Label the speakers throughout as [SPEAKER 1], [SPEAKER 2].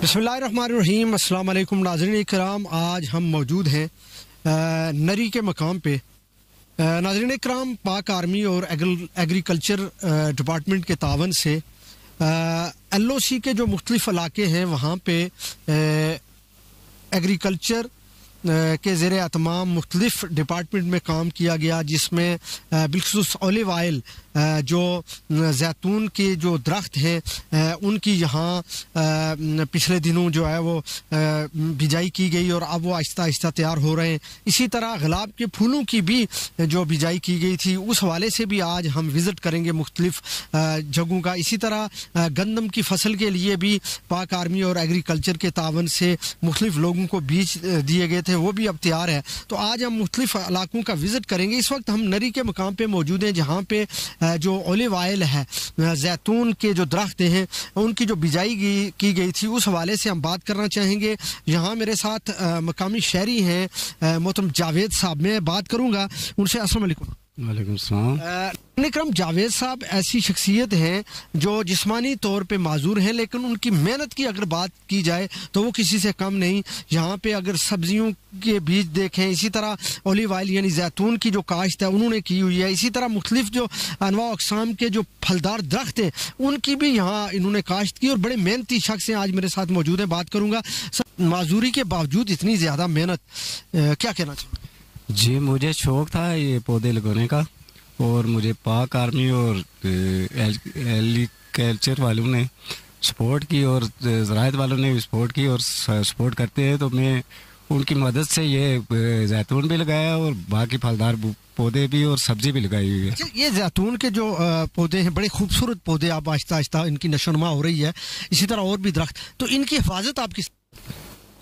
[SPEAKER 1] बिस्मिल्लाहिर्रहमानिर्रहीम। अस्सलाम वालेकुम नाज़रीन इकराम, आज हम मौजूद हैं नरी के मकाम पे। नाज़रीन इकराम, पाक आर्मी और एग्रीकल्चर डिपार्टमेंट के तावन से LOC के जो मुख्तलिफ इलाके हैं वहाँ पे एग्रीकल्चर के ज़ेरे अहतमाम मुख्तलिफ डिपार्टमेंट में काम किया गया, जिसमें बिलखुसूस ओलिव ऑयल जो जैतून के जो दरख्त हैं उनकी यहाँ पिछले दिनों जो है वो बिजाई की गई और अब वो आहिस्ता आहिस्ता तैयार हो रहे हैं। इसी तरह गुलाब के फूलों की भी जो बिजाई की गई थी उस हवाले से भी आज हम विज़िट करेंगे मुख्तलिफ जगहों का। इसी तरह गंदम की फसल के लिए भी पाक आर्मी और एग्रीकल्चर के तावन से मुख्तलिफ लोगों को बीज दिए गए थे, वो भी अब तैयार है। तो आज हम मुख्तलिफ इलाकों का विज़िट करेंगे। इस वक्त हम नरी के मकाम पर मौजूद हैं, जहाँ पे जो ओलिव ऑयल है, जैतून के जो दरख्त हैं उनकी जो बिजाई की गई थी उस हवाले से हम बात करना चाहेंगे। यहाँ मेरे साथ मकामी शहरी हैं मोहतरम जावेद साहब, मैं बात करूँगा उनसे। अस्सलाम वालेकुम।
[SPEAKER 2] वालेकुम सलाम।
[SPEAKER 1] निकरम, जावेद साहब ऐसी शख्सियत हैं जो जिस्मानी तौर पे माजूर हैं, लेकिन उनकी मेहनत की अगर बात की जाए तो वो किसी से कम नहीं। यहाँ पे अगर सब्जियों के बीज देखें, इसी तरह ओलिव ऑयल यानी जैतून की जो काश्त है उन्होंने की हुई है। इसी तरह मुख्तलिफ जो अनवा अक़साम के जो फलदार दरख्त हैं उनकी भी यहाँ इन्होंने काश्त की और बड़े मेहनती शख्स हैं, आज मेरे साथ मौजूद हैं। बात करूँगा माजूरी के बावजूद इतनी ज़्यादा मेहनत, क्या कहना चाहिए?
[SPEAKER 2] जी, मुझे शौक़ था ये पौधे लगाने का और मुझे पाक आर्मी और एग्रीकल्चर वालों ने सपोर्ट की और ज़राअत वालों ने भी सपोर्ट की और सपोर्ट करते हैं। तो मैं उनकी मदद से ये जैतून भी लगाया और बाकी फलदार पौधे भी और सब्जी भी लगाई हुई है।
[SPEAKER 1] ये जैतून के जो पौधे हैं बड़े खूबसूरत पौधे, अब आहिस्ता आहिस्ता इनकी नशोनुमा हो रही है। इसी तरह और भी दरख्त, तो इनकी हिफाजत आप किस?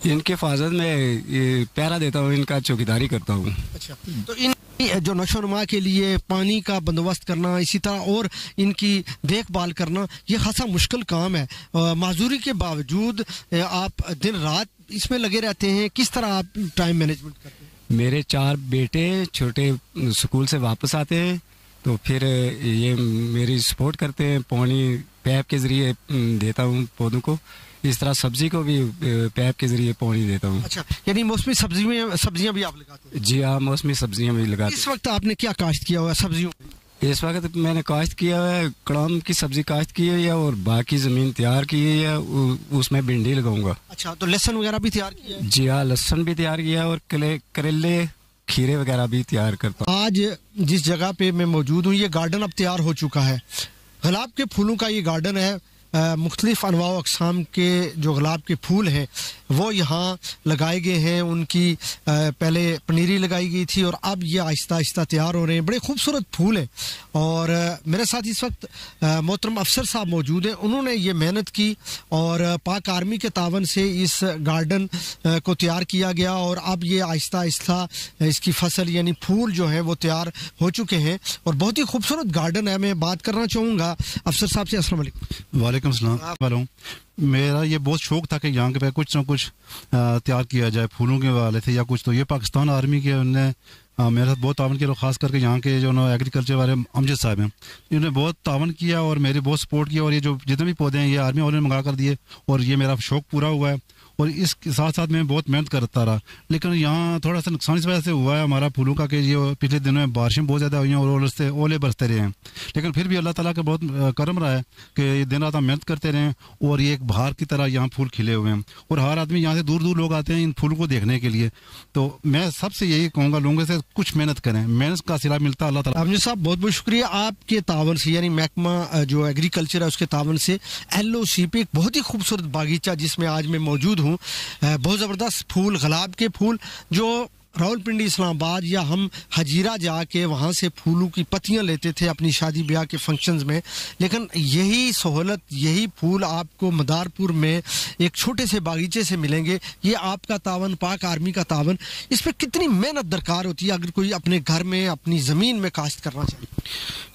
[SPEAKER 2] इनकी हिफाजत में पहरा देता हूँ, इनका चौकीदारी करता हूँ।
[SPEAKER 1] अच्छा, तो इन जो नशोनुमा के लिए पानी का बंदोबस्त करना, इसी तरह और इनकी देखभाल करना, ये खासा मुश्किल काम है। माजूरी के बावजूद आप दिन रात इसमें लगे रहते हैं, किस तरह आप टाइम मैनेजमेंट करते हैं?
[SPEAKER 2] मेरे 4 बेटे छोटे स्कूल से वापस आते हैं तो फिर ये मेरी सपोर्ट करते हैं, पानी पैप के ज़रिए देता हूँ पौधों को। इस तरह सब्जी को भी पैप के जरिए पानी देता हूँ।
[SPEAKER 1] अच्छा, यानी मौसमी सब्जियां भी आप लगाते हैं?
[SPEAKER 2] जी हाँ, मौसमी सब्जियां भी लगाते हैं।
[SPEAKER 1] इस वक्त आपने क्या काश्त किया हुआ है सब्जियों?
[SPEAKER 2] इस वक्त मैंने काश्त किया हुआ है, कड़म की सब्जी काश्त की है और बाकी ज़मीन तैयार की है, उसमें भिंडी लगाऊंगा।
[SPEAKER 1] अच्छा, तो लहसुन वगैरह भी तैयार किया है?
[SPEAKER 2] जी हाँ, लहसुन भी तैयार किया और करेले खीरे वगैरह भी तैयार करता हूँ।
[SPEAKER 1] आज जिस जगह पे मैं मौजूद हूँ ये गार्डन अब तैयार हो चुका है। गुलाब के फूलों का ये गार्डन है। मुख्तलिफ अनवा अक़साम के जो गुलाब के फूल हैं वो यहाँ लगाए गए हैं। उनकी पहले पनीरी लगाई गई थी और अब ये आहिस्ता आहिस्ता तैयार हो रहे हैं। बड़े खूबसूरत फूल हैं और मेरे साथ इस वक्त मोहतरम अफसर साहब मौजूद हैं। उन्होंने ये मेहनत की और पाक आर्मी के तावन से इस गार्डन को तैयार किया गया और अब ये आहिस्ता आहिस्ता इसकी फसल यानी फूल जो हैं वो तैयार हो चुके हैं और बहुत ही खूबसूरत गार्डन है। मैं बात करना चाहूँगा अफसर साहब से। अस्सलाम वालेकुम।
[SPEAKER 3] वालेकुम सलाम। मेरा ये बहुत शौक था कि यहाँ पे कुछ ना कुछ तैयार किया जाए फूलों के हवाले से या कुछ। तो ये पाकिस्तान आर्मी के उनने मेरे साथ बहुत तावन किया, खास करके यहाँ के जो एग्रीकल्चर वाले अमजद साहब हैं, इन्होंने बहुत तावन किया और मेरी बहुत सपोर्ट किया। और ये जो जितने भी पौधे हैं ये आर्मी वालों ने मंगा कर दिए और ये मेरा शौक पूरा हुआ है। और इसके साथ साथ मैं बहुत मेहनत करता रहा, लेकिन यहाँ थोड़ा सा नुकसान इस वजह से हुआ है हमारा फूलों का कि ये पिछले दिनों में बारिशें बहुत ज़्यादा हुई हैं और उससे ओले बरसते रहे हैं। लेकिन फिर भी अल्लाह ताला का बहुत करम रहा है कि दिन रात हम मेहनत करते रहें और ये एक बहार की तरह यहाँ फूल खिले हुए हैं और हर आदमी यहाँ से दूर दूर लोग आते हैं इन फूलों को देखने के लिए। तो मैं सबसे यही कहूँगा लोगों से कुछ मेहनत करें, मेहनत का सिला मिलता है अल्लाह ताला।
[SPEAKER 1] अमजद साहब, बहुत बहुत शुक्रिया आपके तावन से यानी महकमा जो एग्रीकल्चर है उसके तावन से LOC पे एक बहुत ही खूबसूरत बागीचा जिसमें आज मैं मौजूद हूँ। बहुत ज़बरदस्त फूल, गुलाब के फूल जो रावलपिंडी इस्लामाबाद या हम हजीरा जाके वहाँ से फूलों की पत्तियाँ लेते थे अपनी शादी ब्याह के फंक्शंस में, लेकिन यही सहूलत यही फूल आपको मदारपुर में एक छोटे से बागीचे से मिलेंगे। ये आपका तावन, पाक आर्मी का तावन, इस पर कितनी मेहनत दरकार होती है अगर कोई अपने घर में अपनी ज़मीन में काश्त करना चाहिए?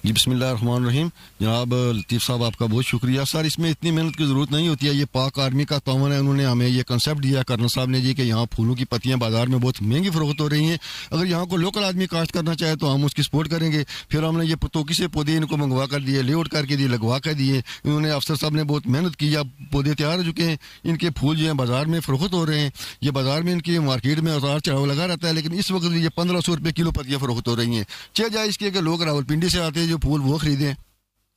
[SPEAKER 4] जी, बिस्मिल्लाहिर्रहमानिर्रहीम। जनाब लतीफ़ साहब, आपका बहुत शुक्रिया। सर, इसमें इतनी मेहनत की ज़रूरत नहीं होती है। ये पाक आर्मी का तावन है, उन्होंने हमें ये कंसेप्ट दिया कर्नल साहब ने जी कि यहाँ फूलों की पत्तियाँ बाज़ार में बहुत महंगी फ़रोख्त हो रही हैं। अगर यहाँ को लोकल आदमी काश्त करना चाहे तो हम उसकी सपोर्ट करेंगे। फिर हमने ये पतोकी से पौधे इनको मंगवा कर दिए, लेआउट करके दिए, लगवा कर दिए। इन्होंने अफसर साहब ने बहुत मेहनत की, अब पौधे तैयार हो चुके हैं। इनके फूल जो हैं बाज़ार में फ़रोख्त हो रहे हैं। ये बाज़ार में इनकी मार्केट में उतार चढ़ाव लगा रहता है, लेकिन इस वक्त ये 1500 रुपये किलो पर ये फ़रोख्त हो रही हैं। चाहे जाए इसके कि लोग रावलपिंडी से आते हैं जो फूल वो ख़रीदें,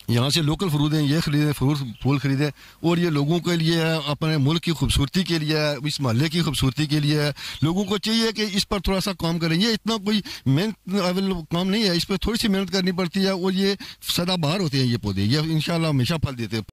[SPEAKER 4] यहाँ से लोकल फ्रूट हैं, ये खरीदें, फूल खरीदें। और ये लोगों के लिए है, अपने मुल्क की खूबसूरती के लिए है, इस महल्ले की खूबसूरती के लिए है। लोगों को चाहिए कि इस पर थोड़ा सा काम करें। ये इतना कोई मेहनत काम नहीं है, इस पर थोड़ी सी मेहनत करनी पड़ती है और ये सदाबहार होते हैं ये पौधे, ये इंशाल्लाह हमेशा फल देते हैं।